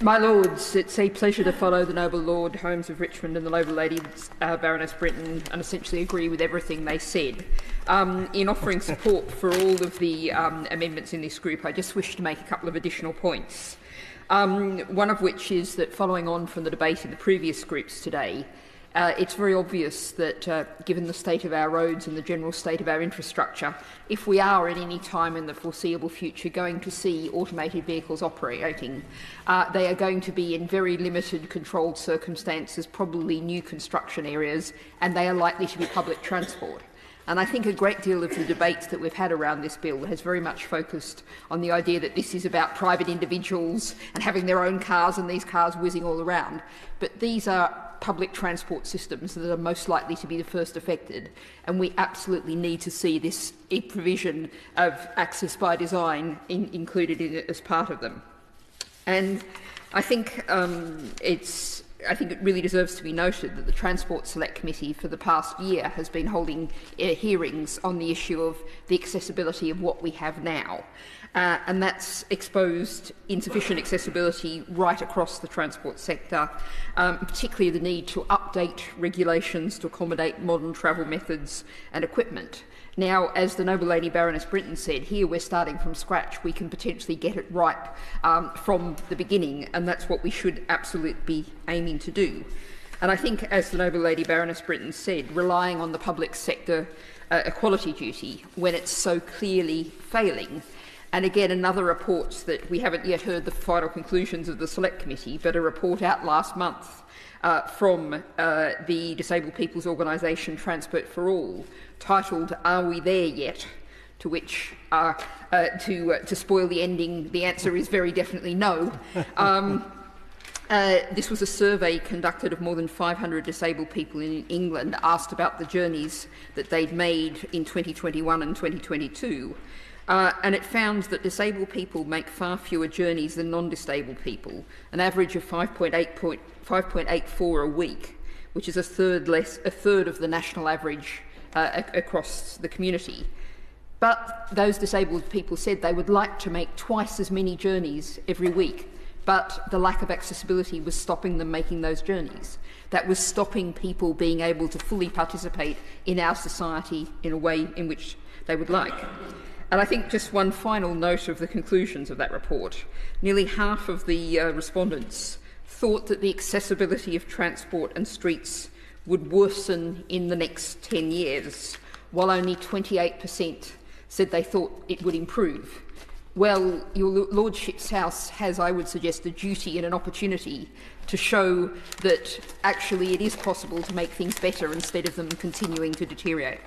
My Lords, it's a pleasure to follow the Noble Lord Holmes of Richmond and the Noble Lady Baroness Brinton and essentially agree with everything they said. In offering support for all of the amendments in this group, I just wish to make a couple of additional points. One of which is that, following on from the debate in the previous groups today, it's very obvious that, given the state of our roads and the general state of our infrastructure, if we are at any time in the foreseeable future going to see automated vehicles operating, they are going to be in very limited controlled circumstances, probably new construction areas, and they are likely to be public transport. And I think a great deal of the debates that we've had around this bill has very much focused on the idea that this is about private individuals and having their own cars and these cars whizzing all around. But these are public transport systems that are most likely to be the first affected, and we absolutely need to see this provision of access by design included in it as part of them. And I think it really deserves to be noted that the Transport Select Committee for the past year has been holding hearings on the issue of the accessibility of what we have now. And that's exposed insufficient accessibility right across the transport sector, particularly the need to update regulations to accommodate modern travel methods and equipment. Now, as the Noble Lady Baroness Brinton said, here we're starting from scratch. We can potentially get it right from the beginning, and that's what we should absolutely be aiming to do. And I think, as the Noble Lady Baroness Brinton said, relying on the public sector equality duty when it's so clearly failing. And again, another report that we haven't yet heard the final conclusions of the Select Committee, but a report out last month from the disabled people's organisation Transport for All, titled "Are We There Yet?", to which, to spoil the ending, the answer is very definitely no. This was a survey conducted of more than 500 disabled people in England, asked about the journeys that they'd made in 2021 and 2022. And it found that disabled people make far fewer journeys than non-disabled people, an average of 5.84 a week, which is a third of the national average across the community. But those disabled people said they would like to make twice as many journeys every week, but the lack of accessibility was stopping them making those journeys. That was stopping people being able to fully participate in our society in a way in which they would like. And I think just one final note of the conclusions of that report. Nearly half of the respondents thought that the accessibility of transport and streets would worsen in the next 10 years, while only 28% said they thought it would improve. Well, your Lordship's House has, I would suggest, a duty and an opportunity to show that actually it is possible to make things better instead of them continuing to deteriorate.